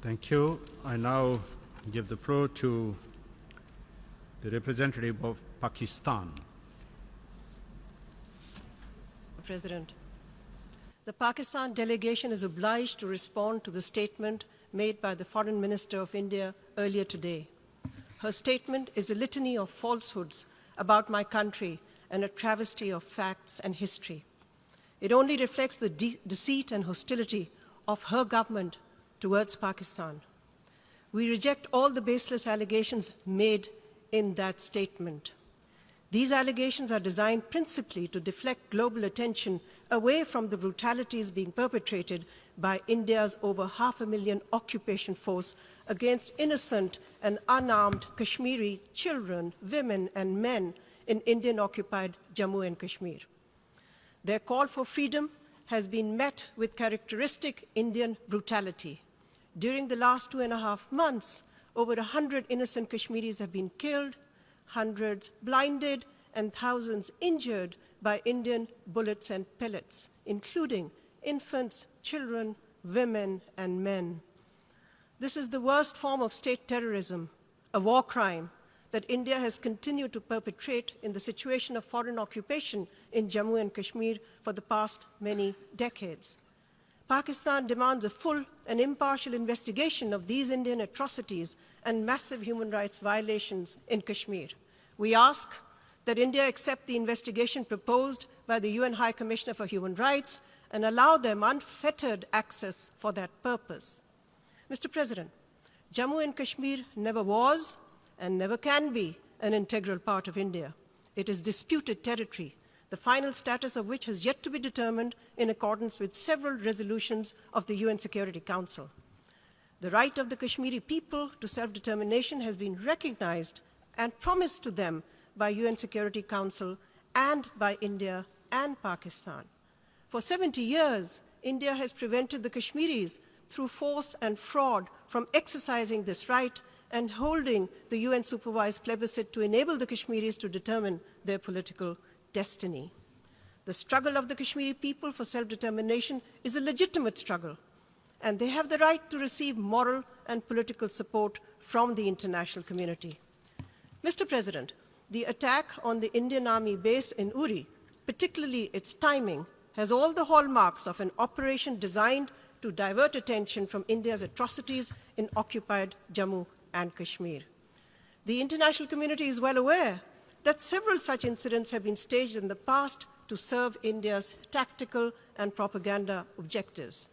Thank you. I now give the floor to the representative of Pakistan. President, the Pakistan delegation is obliged to respond to the statement made by the Foreign Minister of India earlier today. Her statement is a litany of falsehoods about my country and a travesty of facts and history. It only reflects the deceit and hostility of her government towards Pakistan. We reject all the baseless allegations made in that statement. These allegations are designed principally to deflect global attention away from the brutalities being perpetrated by India's over 500,000 occupation force against innocent and unarmed Kashmiri children, women, and men in Indian-occupied Jammu and Kashmir. Their call for freedom has been met with characteristic Indian brutality. During the last 2.5 months, over 100 innocent Kashmiris have been killed, hundreds blinded, and thousands injured by Indian bullets and pellets, including infants, children, women, and men. This is the worst form of state terrorism, a war crime that India has continued to perpetrate in the situation of foreign occupation in Jammu and Kashmir for the past many decades. Pakistan demands a full and impartial investigation of these Indian atrocities and massive human rights violations in Kashmir. We ask that India accept the investigation proposed by the UN High Commissioner for Human Rights and allow them unfettered access for that purpose. Mr. President, Jammu and Kashmir never was and never can be an integral part of India. It is disputed territory, the final status of which has yet to be determined in accordance with several resolutions of the UN Security Council. The right of the Kashmiri people to self-determination has been recognized and promised to them by UN Security Council and by India and Pakistan. For 70 years, India has prevented the Kashmiris through force and fraud from exercising this right and holding the UN-supervised plebiscite to enable the Kashmiris to determine their political destiny. The struggle of the Kashmiri people for self-determination is a legitimate struggle, and they have the right to receive moral and political support from the international community. Mr. President, the attack on the Indian Army base in Uri, particularly its timing, has all the hallmarks of an operation designed to divert attention from India's atrocities in occupied Jammu and Kashmir. The international community is well aware that several such incidents have been staged in the past to serve India's tactical and propaganda objectives.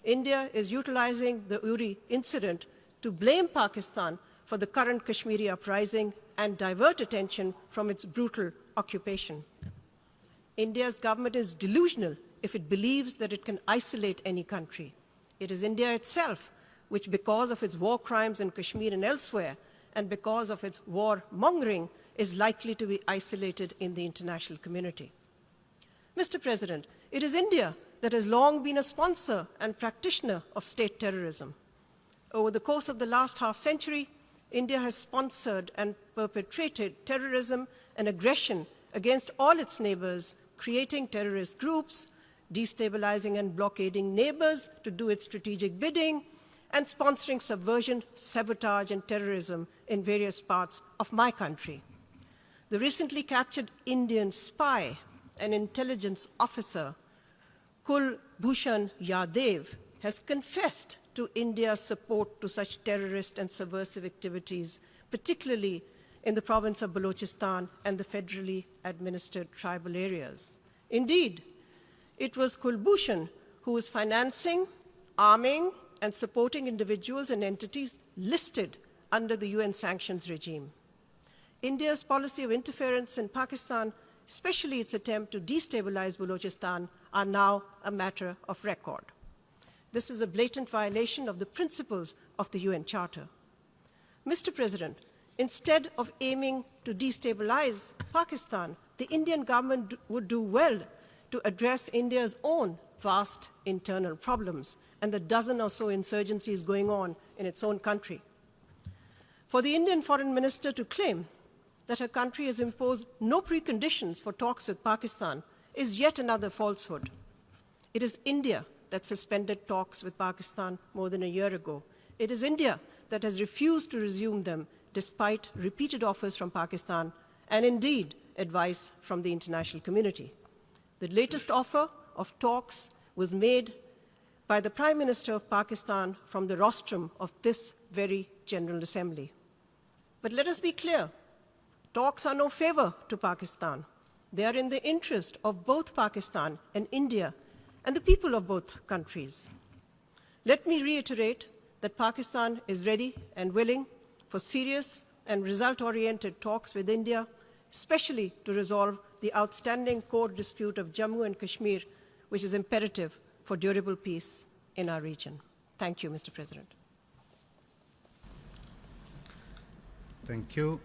India is utilizing the Uri incident to blame Pakistan for the current Kashmiri uprising and divert attention from its brutal occupation. India's government is delusional if it believes that it can isolate any country. It is India itself which, because of its war crimes in Kashmir and elsewhere, and because of its war-mongering, is likely to be isolated in the international community. Mr. President, it is India that has long been a sponsor and practitioner of state terrorism. Over the course of the last half-century, India has sponsored and perpetrated terrorism and aggression against all its neighbors, creating terrorist groups, destabilizing and blockading neighbors to do its strategic bidding, and sponsoring subversion, sabotage, and terrorism in various parts of my country. The recently captured Indian spy and intelligence officer, Kulbhushan Yadav, has confessed to India's support to such terrorist and subversive activities, particularly in the province of Balochistan and the federally administered tribal areas. Indeed, it was Kulbhushan who was financing, arming, and supporting individuals and entities listed under the UN sanctions regime. India's policy of interference in Pakistan, especially its attempt to destabilize Balochistan, are now a matter of record. This is a blatant violation of the principles of the UN Charter. Mr. President, instead of aiming to destabilize Pakistan, the Indian government would do well to address India's own vast internal problems and the dozen or so insurgencies going on in its own country. For the Indian foreign minister to claim that her country has imposed no preconditions for talks with Pakistan is yet another falsehood. It is India that suspended talks with Pakistan more than a year ago, It is India that has refused to resume them despite repeated offers from Pakistan and indeed advice from the international community. The latest offer of talks was made by the Prime Minister of Pakistan from the rostrum of this very General Assembly. But let us be clear, talks are no favor to Pakistan. They are in the interest of both Pakistan and India and the people of both countries. Let me reiterate that Pakistan is ready and willing for serious and result-oriented talks with India, especially to resolve the outstanding core dispute of Jammu and Kashmir, which is imperative for durable peace in our region. Thank you, Mr. President. Thank you.